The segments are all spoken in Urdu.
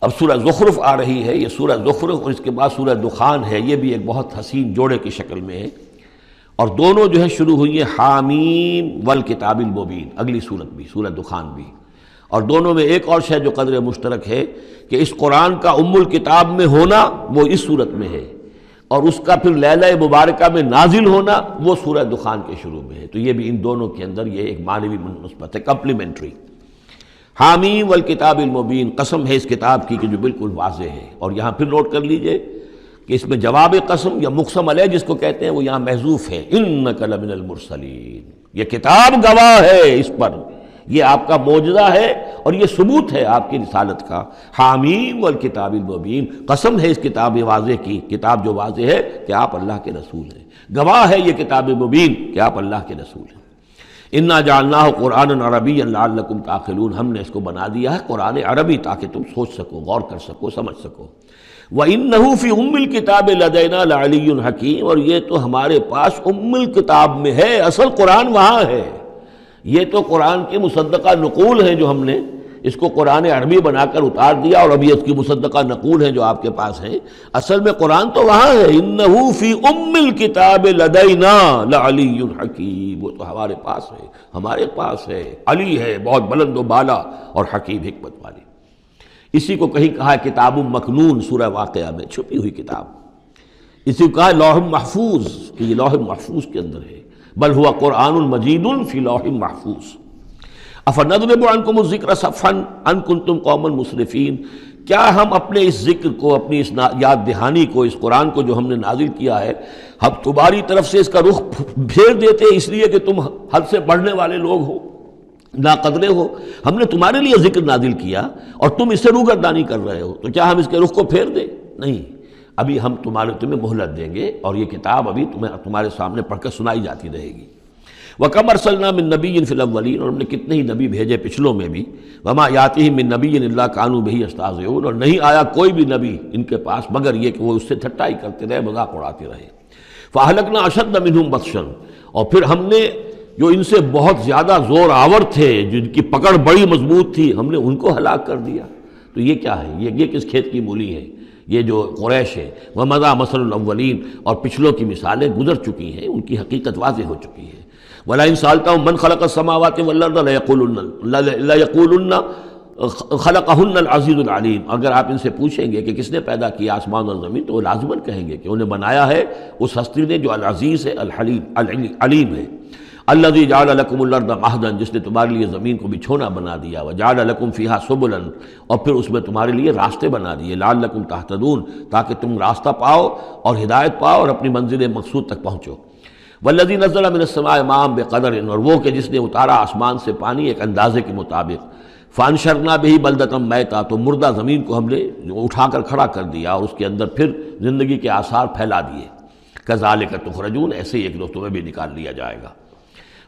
اب سورہ زخرف آ رہی ہے، یہ سورہ زخرف اور اس کے بعد سورہ دخان ہے، یہ بھی ایک بہت حسین جوڑے کی شکل میں ہے، اور دونوں جو ہے شروع ہوئی ہیں حامیم والکتاب المبین، اگلی سورت بھی سورہ دخان بھی، اور دونوں میں ایک اور شے جو قدر مشترک ہے کہ اس قرآن کا ام الکتاب میں ہونا وہ اس سورت میں ہے، اور اس کا پھر لیلہ مبارکہ میں نازل ہونا وہ سورہ دخان کے شروع میں ہے، تو یہ بھی ان دونوں کے اندر یہ ایک معنوی نسبت ہے، کمپلیمنٹری۔ حامیم والکتاب المبین، قسم ہے اس کتاب کی کہ جو بالکل واضح ہے، اور یہاں پھر نوٹ کر لیجئے کہ اس میں جواب قسم یا مقسم علیہ جس کو کہتے ہیں وہ یہاں محذوف ہے، انک لمن المرسلین، یہ کتاب گواہ ہے اس پر، یہ آپ کا معجزہ ہے اور یہ ثبوت ہے آپ کی رسالت کا۔ حامیم والکتاب المبین، قسم ہے اس کتاب واضح کی، کتاب جو واضح ہے کہ آپ اللہ کے رسول ہیں، گواہ ہے یہ کتاب مبین کہ آپ اللہ کے رسول ہیں۔ انا جعلناہ قرآنا عربیا لعلکم تعقلون، ہم نے اس کو بنا دیا ہے قرآن عربی تاکہ تم سوچ سکو، غور کر سکو، سمجھ سکو۔ وَإِنَّهُ فِي أُمِّ الْكِتَابِ لَدَيْنَا لَعَلِيٌّ حَكِيمٌ، اور یہ تو ہمارے پاس ام الکتاب میں ہے، اصل قرآن وہاں ہے، یہ تو قرآن کی مصدقہ نقول ہیں جو ہم نے اس کو قرآن عربی بنا کر اتار دیا، اور ابھی اس کی مصدقہ نقول ہیں جو آپ کے پاس ہیں، اصل میں قرآن تو وہاں ہے۔ اِنَّهُ فِي أُمِّ الْكِتَابِ لَدَيْنَا لَعَلِيٌّ حَكِيمٌ، وہ تو ہمارے پاس ہے، ہمارے پاس ہے، علی ہے، بہت بلند و بالا اور حکیم حکمت والی۔ اسی کو کہیں کہا ہے کتاب مکنون سورہ واقعہ میں، چھپی ہوئی کتاب، اسی کو کہا ہے لوح محفوظ، کہ یہ لوح محفوظ کے اندر ہے، بل ہوا قرآن مجید فی لوح محفوظ۔ افنضرب عنکم الذکر صفحا ان کنتم قوما مسرفین، کیا ہم اپنے اس ذکر کو، اپنی اس یاد دہانی کو، اس قرآن کو جو ہم نے نازل کیا ہے، ہم تمہاری طرف سے اس کا رخ پھیر دیتے اس لیے کہ تم حد سے بڑھنے والے لوگ ہو، ناقدرے ہو؟ ہم نے تمہارے لیے ذکر نازل کیا اور تم اس سے روگردانی کر رہے ہو، تو کیا ہم اس کے رخ کو پھیر دیں؟ نہیں، ابھی ہم تمہیں مہلت دیں گے، اور یہ کتاب ابھی تمہارے سامنے پڑھ کر سنائی جاتی رہے گی۔ وَكَمْ أَرْسَلْنَا مِن نَبِيٍّ فِي الْأَوَّلِينَ، اور ہم نے کتنے ہی نبی بھیجے پچھلوں میں بھی، وَمَا يَأْتِيهِم مِّن نَبِيٍّ إِلَّا كَانُوا بِهِ يَسْتَهْزِئُونَ، اور نہیں آیا کوئی بھی نبی ان کے پاس مگر یہ کہ وہ اس سے ٹھٹائی کرتے رہے، مذاق اڑاتے رہے۔ فَأَهْلَكْنَا أَشَدَّ مِنْهُمْ بَطْشًا، اور پھر ہم نے جو ان سے بہت زیادہ زور آور تھے، جن کی پکڑ بڑی مضبوط تھی، ہم نے ان کو ہلاک کر دیا۔ تو یہ کیا ہے؟ یہ کس کھیت کی مولی ہے؟ یہ جو قریش ہے، وَمَضَىٰ مَثَلُ الْأَوَّلِينَ، اور پچھلوں کی مثالیں گزر چکی ہیں، ان کی حقیقت واضح ہو چکی ہے۔ وَلَئِن سَأَلْتَهُم مَّنْ خَلَقَ السَّمَاوَاتِ وَالْأَرْضَ لَيَقُولُنَّ خَلَقَهُنَّ الْعَزِيزُ الْعَلِيمُ، اگر آپ ان سے پوچھیں گے کہ کس نے پیدا کیا آسمان اور زمین، تو وہ لازماً کہیں گے کہ انہیں بنایا ہے اس ہستی نے جو العزیز ہے، الحلیم، علیم ہے۔ الذی جعل لکم الارض مہدا، جس نے تمہارے لیے زمین کو بچھونا بنا دیا، وجعل لکم فیہا سبلا، اور پھر اس میں تمہارے لیے راستے بنا دیے، لعلکم تہتدون، تاکہ تم راستہ پاؤ اور ہدایت پاؤ اور اپنی منزل مقصود تک پہنچو۔ والذی نزل من السماء ماء بقدر، اور وہ کہ جس نے اتارا آسمان سے پانی ایک اندازے کے مطابق، فانشرنا بہ بلدۃ میتا، تو مردہ زمین کو ہم نے اٹھا کر کھڑا کر دیا اور اس کے اندر پھر زندگی کے آثار پھیلا دیے۔ کذالک تخرجون، ایسے ہی ایک روز تمہیں بھی نکال لیا جائے گا۔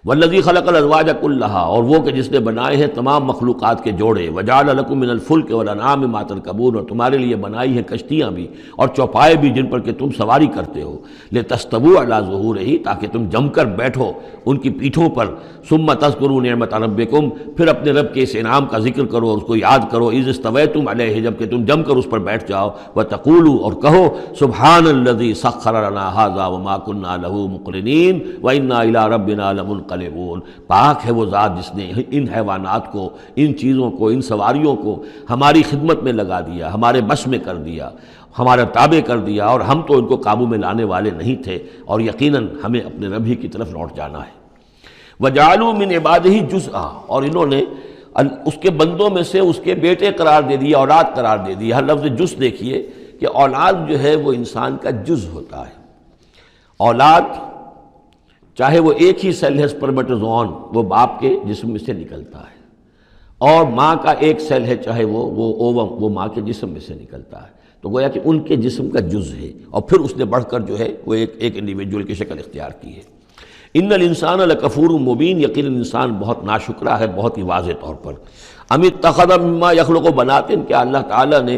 والذی خلق الازواج کلھا، اور وہ کہ جس نے بنائے ہیں تمام مخلوقات کے جوڑے، وجعل لکم من الفلک والانعام ما ترکبون، اور تمہارے لیے بنائی ہیں کشتیاں بھی اور چوپائے بھی جن پر کہ تم سواری کرتے ہو، لتستووا علی ظہورہ، تاکہ تم جم کر بیٹھو ان کی پیٹھوں پر، ثم تذکروا نعمت ربکم، پھر اپنے رب کے اس انعام کا ذکر کرو اور اس کو یاد کرو، اذ استویتم علیہ، جب کہ تم جم کر اس پر بیٹھ جاؤ، وتقولوا، اور کہو، سبحان الذی سخر لنا ھذا وما کنا لہ مقرنین وانا الی ربنا لمنقلبون، پاک ہے وہ ذات جس نے ان حیوانات کو، ان چیزوں کو، ان سواریوں کو ہماری خدمت میں لگا دیا، ہمارے بس میں کر دیا، ہمارا تابع کر دیا، اور ہم تو ان کو قابو میں لانے والے نہیں تھے، اور یقیناً ہمیں اپنے رب ہی کی طرف لوٹ جانا ہے۔ وَجَعَلُوا مِنْ عِبَادِهِ جُزْءًا، اور انہوں نے اس کے بندوں میں سے اس کے بیٹے قرار دے دیا، اولاد قرار دے دیا۔ ہر لفظ جز دیکھیے کہ اولاد جو ہے وہ انسان کا جز ہوتا ہے۔ اولاد چاہے وہ ایک ہی سیل ہے سپرمیٹوزوان، وہ باپ کے جسم میں سے نکلتا ہے، اور ماں کا ایک سیل ہے چاہے وہ اووم، وہ ماں کے جسم میں سے نکلتا ہے، تو گویا کہ ان کے جسم کا جز ہے، اور پھر اس نے بڑھ کر جو ہے وہ ایک انڈیویجول کی شکل اختیار کی ہے۔ ان الانسان لکفور مبین، یقیناً انسان بہت ناشکرا ہے، بہت ہی واضح طور پر۔ ام اتخذ مما یخلق بنات، کیا اللہ تعالیٰ نے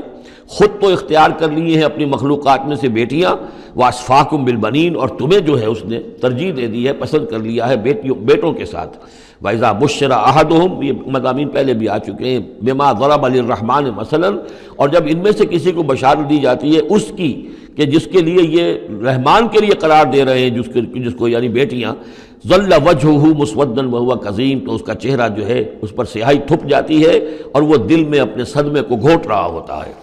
خود تو اختیار کر لیے ہیں اپنی مخلوقات میں سے بیٹیاں، واسفاکم بالبنین، اور تمہیں جو ہے اس نے ترجیح دے دی ہے، پسند کر لیا ہے بیٹوں کے ساتھ۔ وَإِذَا بُشِّرَ أَحَدُهُمْ، یہ مضامین پہلے بھی آ چکے ہیں، بِمَا ضَرَبَ لِلرَّحْمَٰنِ مثلاً، اور جب ان میں سے کسی کو بشارت دی جاتی ہے اس کی کہ جس کے لیے یہ رحمان کے لیے قرار دے رہے ہیں، جس کو یعنی بیٹیاں، ظَلَّ وَجْهُهُ مُسْوَدًّا وَهُوَ كَظِيمٌ، تو اس کا چہرہ جو ہے اس پر سیاہی تھپ جاتی ہے اور وہ دل میں اپنے صدمے کو گھوٹ رہا ہوتا ہے۔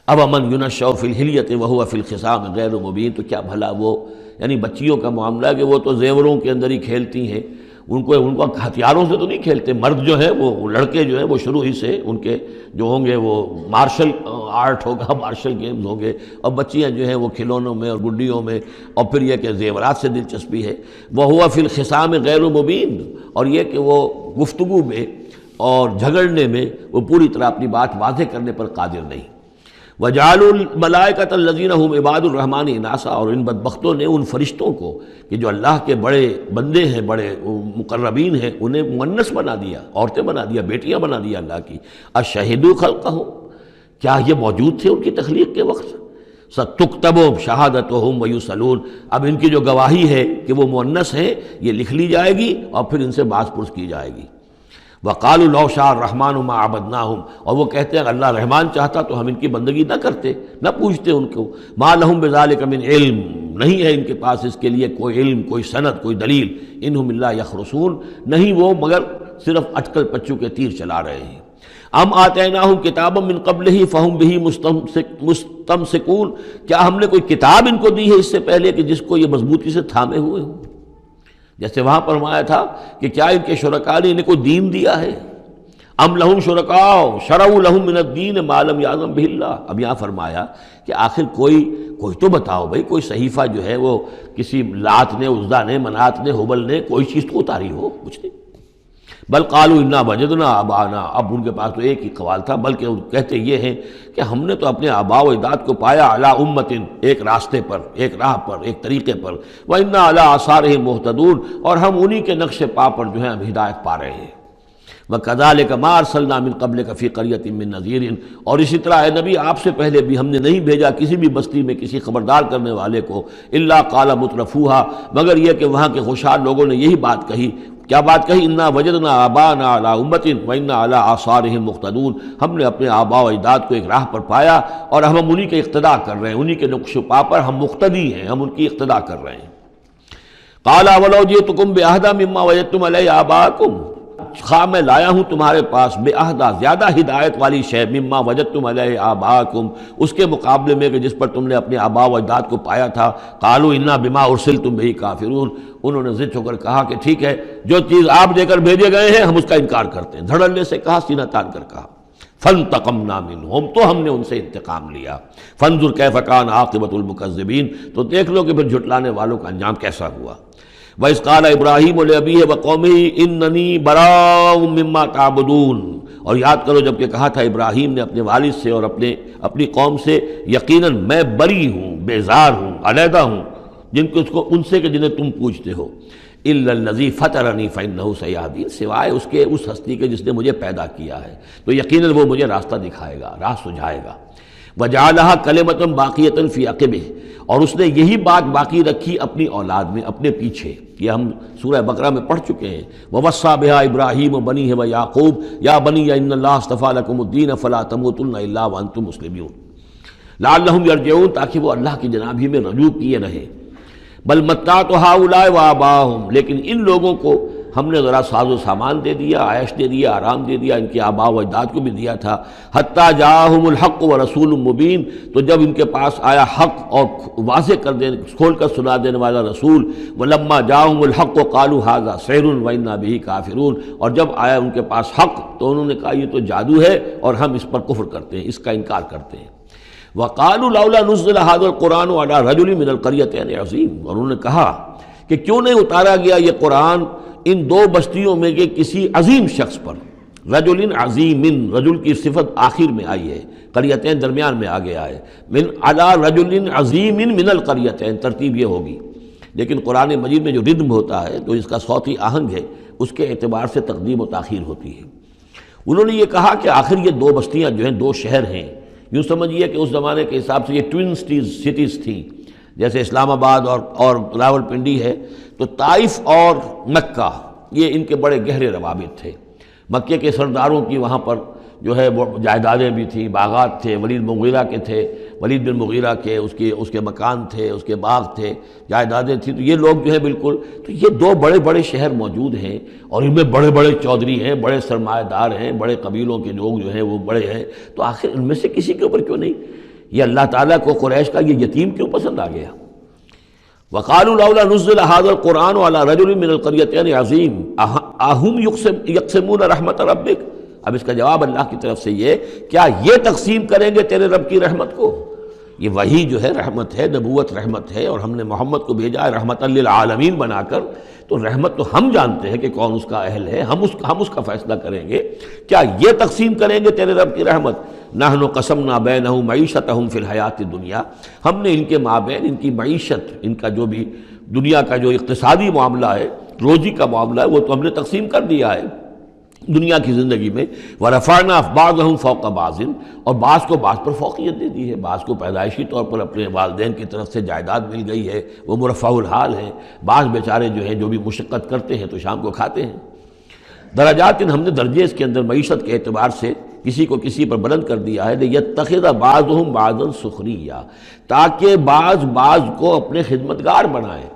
أَوَمَنْ يُنَشَّأُ فِي الْحِلْيَةِ وَهُوَ فِي الْخِصَامِ غَيْرُ مُبِينٍ، تو کیا بھلا وہ یعنی بچیوں کا معاملہ کہ وہ تو زیوروں کے اندر ہی کھیلتی ہیں، ان کو ہتھیاروں سے تو نہیں کھیلتے، مرد جو ہے وہ لڑکے جو ہیں وہ شروع ہی سے ان کے جو ہوں گے وہ مارشل آرٹ ہوگا، مارشل گیمز ہوں گے، اور بچیاں جو ہیں وہ کھلونوں میں اور گڈیوں میں، اور پھر یہ کہ زیورات سے دلچسپی ہے۔ وَهُوَ فِي الْخِصَامِ غَيْرُ مُبِينٍ، اور یہ کہ وہ گفتگو میں اور جھگڑنے میں وہ پوری طرح اپنی بات واضح کرنے پر قادر نہیں۔ وَجَعَلُوا الْمَلَائِكَةَ الَّذِينَ هُمْ عِبَادُ الرَّحْمَٰنِ إِنَاثًا، اور ان بدبختوں نے ان فرشتوں کو کہ جو اللہ کے بڑے بندے ہیں، بڑے مقربین ہیں، انہیں مؤنث بنا دیا، عورتیں بنا دیا، بیٹیاں بنا دیا اللہ کی۔ أَشَهِدُوا خَلْقَهُمْ، کیا یہ موجود تھے ان کی تخلیق کے وقت؟ سَتُكْتَبُ شَهَادَتُهُمْ وَيُسْأَلُونَ، اب ان کی جو گواہی ہے کہ وہ مؤنث ہیں یہ لکھ لی جائے گی اور پھر ان سے باز پرس کی جائے گی۔ وَقَالُوا لَوْ شَاءَ الرَّحْمَٰنُ مَا عَبَدْنَاهُمْ، اور وہ کہتے ہیں اللہ رحمان چاہتا تو ہم ان کی بندگی نہ کرتے، نہ پوچھتے ان کو۔ مَا لَهُم بِذَٰلِكَ مِنْ علم، نہیں ہے ان کے پاس اس کے لیے کوئی علم، کوئی سند، کوئی دلیل۔ اِنْهُمْ إِلَّا يَخْرُصُونَ، نہیں وہ مگر صرف اٹکل پچو کے تیر چلا رہے ہیں۔ ام آتیناہم کتابا من قبلہ فہم بہ مستمسکون، کیا ہم نے کوئی کتاب ان کو دی ہے اس سے پہلے کہ جس کو یہ مضبوطی سے تھامے ہوئے ہوں؟ جیسے وہاں فرمایا تھا کہ کیا ان کے شرکاء نے انہیں کوئی دین دیا ہے؟ ام لہم شرکاء شرعوا لہم من الدین ما لم یعظم بہ اللہ، اب یہاں فرمایا کہ آخر کوئی تو بتاؤ بھائی، کوئی صحیفہ جو ہے وہ کسی لات نے، عزا نے، منات نے، ہبل نے کوئی چیز تو اتاری ہو، کچھ نہیں۔ بل قالوا انا وجدنا آباءنا، اب ان کے پاس تو ایک ہی قوال تھا، بلکہ کہتے یہ ہیں کہ ہم نے تو اپنے آباء و اجداد کو پایا علی امت، ایک راستے پر، ایک راہ پر، ایک طریقے پر، وانا علی آثارہم مہتدون، اور ہم انہی کے نقش پا پر جو ہے ہم ہدایت پا رہے ہیں۔ وَكَذَلِكَ مَا أَرْسَلْنَا مِن قَبْلِكَ فِي قَرْيَةٍ مِّن نَذِيرٍ، اور اسی طرح اے نبی آپ سے پہلے بھی ہم نے نہیں بھیجا کسی بھی بستی میں کسی خبردار کرنے والے کو، الا قال مترفوها، مگر یہ کہ وہاں کے خوشحال لوگوں نے یہی بات کہی۔ کیا بات کہی؟ انا وجدنا آباءنا علی امت وانا علی آثارہم مقتدون، ہم نے اپنے آباء و اجداد کو ایک راہ پر پایا اور ہم انہی کے اقتداء کر رہے ہیں، انہی کے نقش و پا پر ہم مقتدی ہیں، ہم ان کی اقتداء کر رہے ہیں۔ قال اولو جئتکم باہدی مما وجدتم علیہ آباءکم، خواہ میں لایا ہوں تمہارے پاس بے عہدہ زیادہ ہدایت والی شے، مما وجدتم علیہ آباءکم، اس کے مقابلے میں کہ جس پر تم نے اپنے آباء و اجداد کو پایا تھا۔ قالوا انا بما ارسلتم بہ کافرون، انہوں نے ضد ہو کر کہا کہ ٹھیک ہے جو چیز آپ دے کر بھیجے گئے ہیں ہم اس کا انکار کرتے ہیں، دھڑلے سے کہا، سینہ تان کر کہا۔ فانتقمنا منہم، تو ہم نے ان سے انتقام لیا۔ فانظر کیف کان عاقبۃ المکذبین، تو دیکھ لو کہ پھر جھٹلانے والوں کا انجام کیسا ہوا۔ وَإِذْ قَالَ إِبْرَاهِيمُ لِأَبِيهِ وَقَوْمِهِ إِنَّنِي بَرَاءٌ مِّمَّا تَعْبُدُونَ، اور یاد کرو جب کہ کہا تھا ابراہیم نے اپنے والد سے اور اپنی قوم سے، یقیناً میں بری ہوں، بیزار ہوں، علیحدہ ہوں ان سے کہ جنہیں تم پوجتے ہو۔ إِلَّا الَّذِي فَطَرَنِي فَإِنَّهُ سَيَهْدِينِ، سوائے اس کے اس ہستی کے جس نے مجھے پیدا کیا ہے تو یقیناً وہ مجھے راستہ دکھائے گا، راہ سجھائے گا۔ وَجَعَلَهَا كَلِمَةً بَاقِيَةً فِي عَقِبِهِ، اور اس نے یہی بات باقی رکھی اپنی اولاد میں، اپنے پیچھے۔ یہ ہم سورہ بقرہ میں پڑھ چکے ہیں۔ وَوَصَّىٰ بِهَا إِبْرَاهِيمُ بَنِيهِ وَيَعْقُوبُ يَا بَنِيَّ إِنَّ اللَّهَ اصْطَفَىٰ لَكُمُ الدِّينَ فَلَا تَمُوتُنَّ إِلَّا وَأَنتُم مُّسْلِمُونَ لَعَلَّهُمْ يَرْجِعُونَ، تاکہ وہ اللہ کی جناب ہی میں رجوع کیے رہے۔ بل متعت هؤلاء وآباءهم، لیکن ان لوگوں کو ہم نے ذرا ساز و سامان دے دیا، عیش دے دیا، آرام دے دیا، ان کے آباء و اجداد کو بھی دیا تھا۔ حتی جاءہم الحق ورسول مبین، تو جب ان کے پاس آیا حق اور واضح کر دینے، کھول کر سنا دینے والا رسول، ولما جاءہم الحق قالوا ھذا سحر وانا بہ کافرون، اور جب آیا ان کے پاس حق تو انہوں نے کہا یہ تو جادو ہے اور ہم اس پر کفر کرتے ہیں، اس کا انکار کرتے ہیں۔ وقالوا لولا نزل هذا القرآن على رجل من القريتين عظیم، اور انہوں نے کہا کہ کیوں نہیں اتارا گیا یہ قرآن ان دو بستیوں میں کے کسی عظیم شخص پر۔ رجل عظیم، رجل کی صفت آخر میں آئی ہے، قریتین درمیان میں آگے آئے، من علی رجل عظیم من القریتین، ترتیب یہ ہوگی۔ لیکن قرآن مجید میں جو ردم ہوتا ہے تو اس کا صوتی آہنگ ہے، اس کے اعتبار سے تقدیم و تاخیر ہوتی ہے۔ انہوں نے یہ کہا کہ آخر یہ دو بستیاں جو ہیں دو شہر ہیں، یوں سمجھیے کہ اس زمانے کے حساب سے یہ ٹوئن سٹیز تھیں، جیسے اسلام آباد اور راول پنڈی ہے، تو طائف اور مکہ یہ ان کے بڑے گہرے روابط تھے۔ مکے کے سرداروں کی وہاں پر جو ہے وہ جائیدادیں بھی تھیں، باغات تھے، ولید مغیرہ کے تھے، ولید بن مغیرہ کے اس کے مکان تھے، اس کے باغ تھے، جائیدادیں تھیں، تو یہ لوگ جو ہے بالکل، تو یہ دو بڑے بڑے شہر موجود ہیں اور ان میں بڑے بڑے چودھری ہیں، بڑے سرمایہ دار ہیں، بڑے قبیلوں کے لوگ جو ہیں وہ بڑے ہیں، تو آخر ان میں سے کسی کے اوپر کیوں نہیں؟ یہ اللہ تعالیٰ کو قریش کا یہ یتیم کیوں پسند آ گیا؟ وقالوا لولا نزل هذا القرآن على رجل من القريتين عظيم اهم يقسمون رحمت ربك۔ اب اس کا جواب اللہ کی طرف سے یہ، کیا یہ تقسیم کریں گے تیرے رب کی رحمت کو؟ یہ وہی جو ہے رحمت ہے، نبوت رحمت ہے، اور ہم نے محمد کو بھیجا ہے رحمت للعالمین بنا کر، تو رحمت تو ہم جانتے ہیں کہ کون اس کا اہل ہے، ہم اس کا فیصلہ کریں گے۔ کیا یہ تقسیم کریں گے تیرے رب کی رحمت؟ نحن قسمنا بینہم معیشتہم فی الحیات الدنیا، ہم نے ان کے مابین ان کی معیشت، ان کا جو بھی دنیا کا جو اقتصادی معاملہ ہے، روزی کا معاملہ ہے، وہ تو ہم نے تقسیم کر دیا ہے دنیا کی زندگی میں۔ وَرَفَعْنَا بَعْضَهُمْ فَوْقَ بَعْضٍ، اور بعض کو بعض پر فوقیت دے دی ہے، بعض کو پیدائشی طور پر اپنے والدین کی طرف سے جائیداد مل گئی ہے، وہ مرفع الحال ہیں، بعض بیچارے جو ہیں جو بھی مشقت کرتے ہیں تو شام کو کھاتے ہیں۔ درجات، ہم نے درجے اس کے اندر معیشت کے اعتبار سے کسی کو کسی پر بلند کر دیا ہے، لِيَتَّخِذَ بَعْضُهُمْ بَعْضًا سُخْرِيًّا، تاکہ بعض کو اپنے خدمتگار بنائیں۔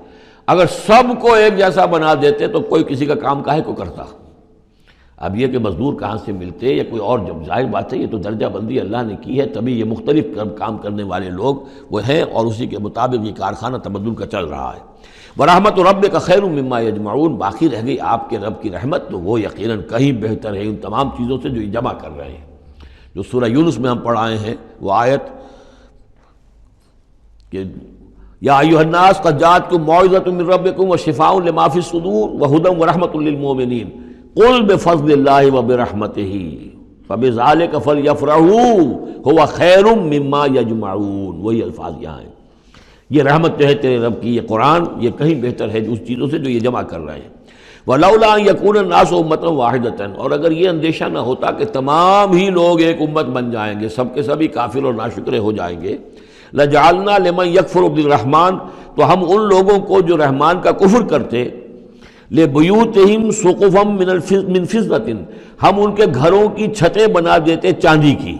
اگر سب کو ایک جیسا بنا دیتے تو کوئی کسی کا کام کاہے کو کرتا؟ اب یہ کہ مزدور کہاں سے ملتے یا کوئی اور، جب ظاہر بات ہے یہ تو درجہ بندی اللہ نے کی ہے، تبھی یہ مختلف کام کرنے والے لوگ وہ ہیں، اور اسی کے مطابق یہ کارخانہ تبدل کا چل رہا ہے۔ وَرَحْمَتُ رَبِّكَ خَيْرٌ مِّمَّا يَجْمَعُونَ، باقی رہ گئی آپ کے رب کی رحمت، تو وہ یقیناً کہیں بہتر ہے ان تمام چیزوں سے جو یہ جمع کر رہے ہیں۔ جو سورہ یونس میں ہم پڑھ آئے ہیں وہ آیت کہ یا ایھا الناس قد جاءتکم موعظۃ من ربکم وشفاء لما فی الصدور وہدی ورحمۃ للمؤمنین قل بفضل اللہ وبرحمتہ فبذلک فلیفرحوا ھو خیر مما یجمعون، وہی الفاظ یہاں ہیں۔ یہ رحمت جو ہے تیرے رب کی، یہ قرآن، یہ کہیں بہتر ہے اس چیزوں سے جو یہ جمع کر رہے ہیں۔ وَلَوْلَا أَن يَكُونَ النَّاسُ أُمَّةً وَاحِدَةً، اور اگر یہ اندیشہ نہ ہوتا کہ تمام ہی لوگ ایک امت بن جائیں گے، سب کے سبھی کافر اور ناشکرے ہو جائیں گے، لَجَعَلْنَا لِمَن يَكْفُرُ بِالرَّحْمَٰنِ، تو ہم ان لوگوں کو جو رحمان کا کفر کرتے، لِبُيُوتِهِمْ سُقُفًا مِّن فِضَّةٍ، ہم ان کے گھروں کی چھتیں بنا دیتے چاندی کی،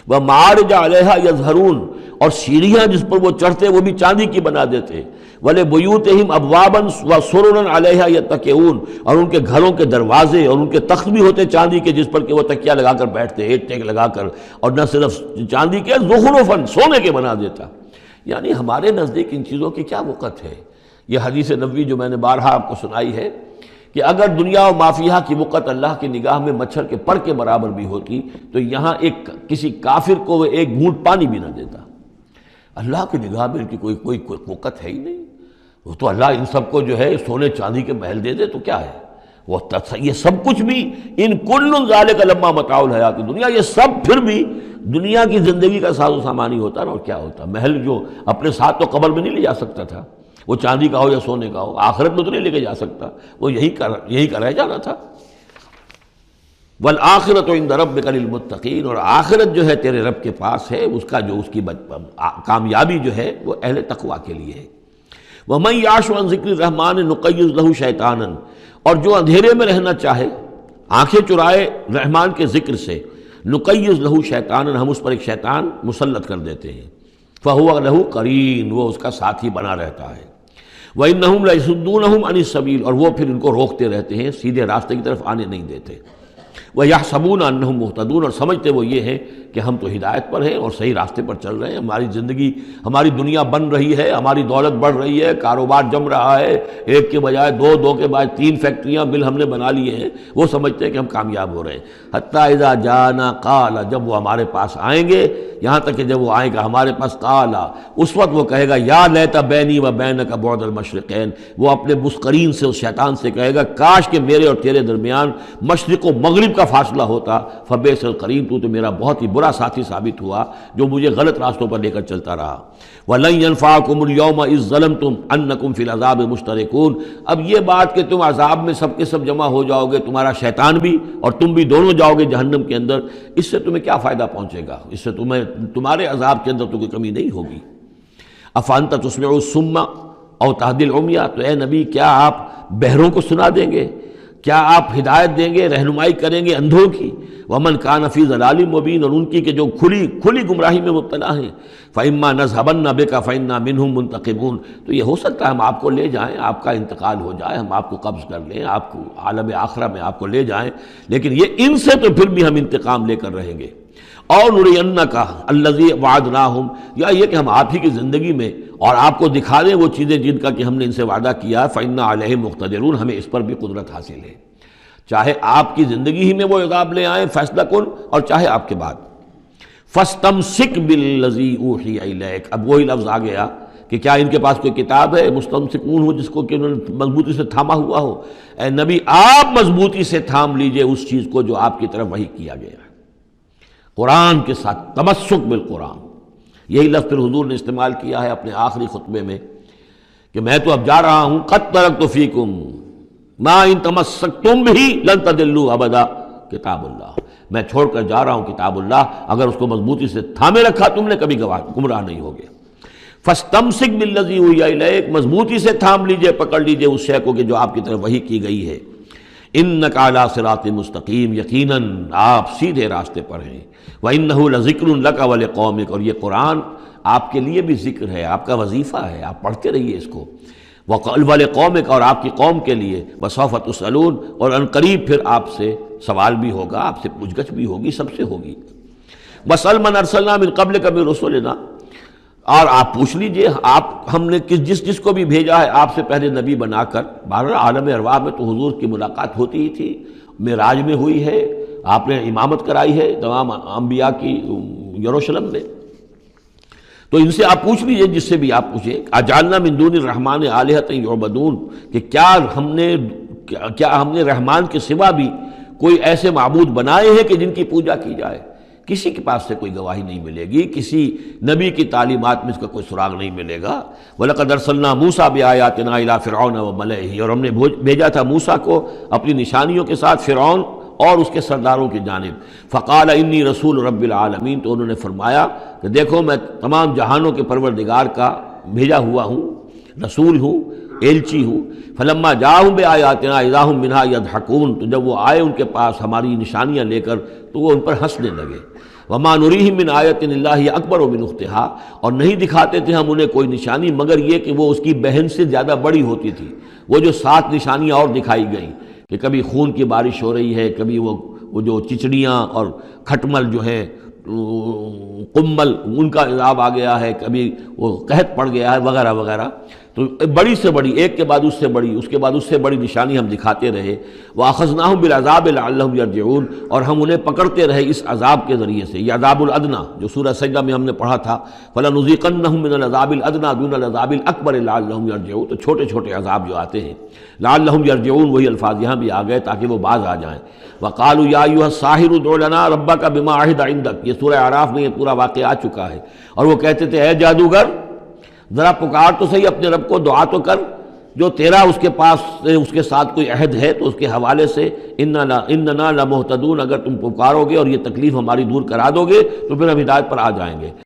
وَمَعَارِجَ عَلَيْهَا يَظْهَرُونَ، اور سیڑھیاں جس پر وہ چڑھتے وہ بھی چاندی کی بنا دیتے، وَلِبُيُوتِهِمْ أَبْوَابًا وَسُرُرًا عَلَيْهَا يَتَّكِئُونَ، اور ان کے گھروں کے دروازے اور ان کے تخت بھی ہوتے چاندی کے جس پر کہ وہ تکیہ لگا کر بیٹھتے، ایک ٹیک لگا کر، اور نہ صرف چاندی کے، زخرفاً، سونے کے بنا دیتا۔ یعنی ہمارے نزدیک ان چیزوں کی کیا وقت ہے؟ یہ حدیث نبوی جو میں نے بارہا آپ کو سنائی ہے کہ اگر دنیا و مافیہ کی وقت اللہ کی نگاہ میں مچھر کے پر کے برابر بھی ہوتی تو یہاں کسی کافر کو وہ ایک گھونٹ پانی بھی نہ دیتا۔ اللہ کی نگاہ میں ان کی کوئی وقت ہے ہی نہیں، وہ تو اللہ ان سب کو جو ہے سونے چاندی کے محل دے دے تو کیا ہے، وہ یہ سب کچھ بھی، ان کل ذالک لما متاع الحیات الدنیا، یہ سب پھر بھی دنیا کی زندگی کا ساز و سامان ہی ہوتا نا، اور کیا ہوتا؟ محل جو اپنے ساتھ تو قبر میں نہیں لے جا سکتا تھا، وہ چاندی کا ہو یا سونے کا ہو، آخرت میں تو نہیں لے کے جا سکتا، وہ یہی کا رہ جانا تھا۔ والآخرۃ عند ربک للمتقین، اور آخرت جو ہے تیرے رب کے پاس ہے، اس کا جو اس کی کامیابی جو ہے وہ اہل تقویٰ کے لیے ہے۔ وَمَن يَعْشُ عَن ذِكْرِ الرَّحْمَٰنِ نُقَيِّضْ لَهُ شَيْطَانًا، اور جو اندھیرے میں رہنا چاہے، آنکھیں چرائے رحمان کے ذکر سے، نُقَيِّضْ لَهُ شَيْطَانًا، ہم اس پر ایک شیطان مسلط کر دیتے ہیں، فَهُوَ لَهُ قَرِينٌ، وہ اس کا ساتھی بنا رہتا ہے۔ وَإِنَّهُمْ لَيَصُدُّونَهُمْ عَنِ السَّبِيلِ، اور وہ پھر ان کو روکتے رہتے ہیں، سیدھے راستے کی طرف آنے نہیں دیتے۔ وَيَحْسَبُونَ أَنَّهُمْ مُهْتَدُونَ، اور سمجھتے وہ یہ ہیں کہ ہم تو ہدایت پر ہیں اور صحیح راستے پر چل رہے ہیں، ہماری زندگی، ہماری دنیا بن رہی ہے، ہماری دولت بڑھ رہی ہے، کاروبار جم رہا ہے، ایک کے بجائے دو کے بعد 3 فیکٹریاں مل ہم نے بنا لیے ہیں، وہ سمجھتے ہیں کہ ہم کامیاب ہو رہے ہیں۔ حتیٰ اذا جانا قال، جب وہ ہمارے پاس آئیں گے، یہاں تک کہ جب وہ آئے گا ہمارے پاس، قال، اس وقت وہ کہے گا یا لیت بینی و بینک بعد المشرقین، وہ اپنے مسقرین سے، اس شیطان سے کہے گا کاش کہ میرے اور تیرے درمیان مشرق و مغرب کا فاصلہ ہوتا، فبئس القرین، تو میرا بہت ہی برا برا ساتھی ثابت ہوا جو مجھے غلط راستوں پر لے کر چلتا رہا۔ وَلَن يَنفَعَكُمُ الْيَوْمَ إِذ ظَّلَمْتُمْ أَنَّكُمْ فِي الْعَذَابِ مُشْتَرِكُونَ۔ اب یہ بات کہ تم عذاب میں سب کے سب جمع ہو جاؤ گے، تمہارا شیطان بھی اور تم بھی دونوں جاؤ گے جہنم کے اندر، اس سے تمہیں کیا فائدہ پہنچے گا؟ اس سے تمہارے عذاب کے اندر تو کوئی کمی نہیں ہوگی۔ أَفَأَنْتَ تُسْمِعُ الصُّمَّ أَوْ تَهْدِي الْعُمْيَ، تو اے نبی کیا آپ بہروں کو سنا دیں گے؟ کیا آپ ہدایت دیں گے، رہنمائی کریں گے اندھوں کی؟ ومن کان فی ضلال مبین، اور ان کی کہ جو کھلی گمراہی میں مبتلا ہیں۔ فإما نذهبن بک فإنا منهم منتقمون، تو یہ ہو سکتا ہے ہم آپ کو لے جائیں، آپ کا انتقال ہو جائے، ہم آپ کو قبض کر لیں، آپ کو عالم آخرہ میں آپ کو لے جائیں، لیکن یہ ان سے تو پھر بھی ہم انتقام لے کر رہیں گے۔ اور نرینک الذی وعدناہم، یا یہ کہ ہم آپ ہی کی زندگی میں اور آپ کو دکھا دیں وہ چیزیں جن کا کہ ہم نے ان سے وعدہ کیا، فإنا علیہم مقتدرون، ہمیں اس پر بھی قدرت حاصل ہے، چاہے آپ کی زندگی ہی میں وہ عذاب لے آئیں فیصلہ کن، اور چاہے آپ کے بعد۔ فاستمسک بالذی اوحی الیک، اب وہی لفظ آ گیا کہ کیا ان کے پاس کوئی کتاب ہے مستمسکون ہو جس کو کہ انہوں نے مضبوطی سے تھاما ہوا ہو؟ اے نبی آپ مضبوطی سے تھام لیجئے اس چیز کو جو آپ کی طرف وحی کیا گیا ہے، قرآن کے ساتھ تمسک بالقرآن۔ یہی لفظ پھر حضور نے استعمال کیا ہے اپنے آخری خطبے میں کہ میں تو اب جا رہا ہوں، قد ترکت فیکم ما ان تمسکتم بہ لن تضلوا ابدا، کتاب اللہ، میں چھوڑ کر جا رہا ہوں کتاب اللہ، اگر اس کو مضبوطی سے تھامے رکھا تم نے کبھی گمراہ نہیں ہوگے۔ فاستمسک بالذی اوحی الیک، مضبوطی سے تھام لیجئے، پکڑ لیجئے اس شے کو کہ جو آپ کی طرف وحی کی گئی ہے۔ انک علی صراط مستقیم، یقیناً آپ سیدھے راستے پر ہیں۔ وانہ لذکر لک ولقومک، اور یہ قرآن آپ کے لیے بھی ذکر ہے، آپ کا وظیفہ ہے، آپ پڑھتے رہیے اس کو۔ وَلِقَوْمِكَ، اور آپ کی قوم کے لیے۔ وَسَوْفَ تُسْأَلُونَ، اور ان قریب پھر آپ سے سوال بھی ہوگا، آپ سے پوچھ گچھ بھی ہوگی، سب سے ہوگی۔ وَاسْأَلْ مَنْ أَرْسَلْنَا مِنْ قَبْلِكَ مِنْ رُسُلِنَا، اور آپ پوچھ لیجئے ہم نے جس کو بھی بھیجا ہے آپ سے پہلے نبی بنا کر۔ بہرحال عالم ارواح میں تو حضور کی ملاقات ہوتی ہی تھی، معراج میں ہوئی ہے، آپ نے امامت کرائی ہے تمام انبیاء کی یروشلم میں، تو ان سے آپ پوچھ لیجئے جس سے بھی آپ پوچھیں۔ اجعلنا من دون الرحمن آلہۃ یعبدون، کہ کیا ہم نے رحمان کے سوا بھی کوئی ایسے معبود بنائے ہیں کہ جن کی پوجا کی جائے؟ کسی کے پاس سے کوئی گواہی نہیں ملے گی، کسی نبی کی تعلیمات میں اس کا کوئی سراغ نہیں ملے گا۔ وَلَقَدْ أَرْسَلْنَا مُوسَىٰ بِآيَاتِنَا إِلَىٰ فِرْعَوْنَ وَمَلَئِهِ، اور ہم نے بھیجا تھا موسیٰ کو اپنی نشانیوں کے ساتھ فرعون اور اس کے سرداروں کی جانب۔ فقال انی رسول رب العالمین، تو انہوں نے فرمایا کہ دیکھو میں تمام جہانوں کے پروردگار کا بھیجا ہوا ہوں، رسول ہوں، ایلچی ہوں۔ فلما جاءہم بآیاتنا اذا ہم منہا یضحکون، تو جب وہ آئے ان کے پاس ہماری نشانیاں لے کر تو وہ ان پر ہنسنے لگے۔ وما نریہم من آیۃ الا ہی اکبر من اختہا، اور نہیں دکھاتے تھے ہم انہیں کوئی نشانی مگر یہ کہ وہ اس کی بہن سے زیادہ بڑی ہوتی تھی۔ وہ جو 7 نشانیاں اور دکھائی گئیں کہ کبھی خون کی بارش ہو رہی ہے، کبھی وہ جو چچڑیاں اور کھٹمل جو ہیں قمل ان کا عذاب آ گیا ہے، کبھی وہ قحط پڑ گیا ہے وغیرہ وغیرہ، تو بڑی سے بڑی، ایک کے بعد اس سے بڑی، اس کے بعد اس سے بڑی نشانی ہم دکھاتے رہے۔ وَأَخَذْنَاهُمْ بِالْعَذَابِ لَعَلَّهُمْ يَرْجِعُونَ، اور ہم انہیں پکڑتے رہے اس عذاب کے ذریعے سے، یہ عذاب الادنیٰ جو سورہ سجدہ میں ہم نے پڑھا تھا، فَلَنُذِيقَنَّهُم مِّنَ الْعَذَابِ الْأَدْنَىٰ دُونَ الْعَذَابِ الْأَكْبَرِ لَعَلَّهُمْ يَرْجِعُونَ، تو چھوٹے چھوٹے عذاب جو آتے ہیں لَعَلَّهُمْ يَرْجِعُونَ، وہی الفاظ یہاں بھی آ گئے تاکہ وہ باز آ جائیں۔ وَقَالُوا يَا أَيُّهَا السَّاحِرُ ادْعُ لَنَا رَبَّكَ بِمَا عَهِدَ عِندَكَ، یہ سورہ اعراف میں یہ پورا واقعہ آ چکا ہے، اور وہ کہتے تھے اے جادوگر ذرا پکار تو صحیح اپنے رب کو، دعا تو کر، جو تیرا اس کے پاس اس کے ساتھ کوئی عہد ہے تو اس کے حوالے سے اننا لمہتدون، اگر تم پکارو گے اور یہ تکلیف ہماری دور کرا دو گے تو پھر ہم ہدایت پر آ جائیں گے۔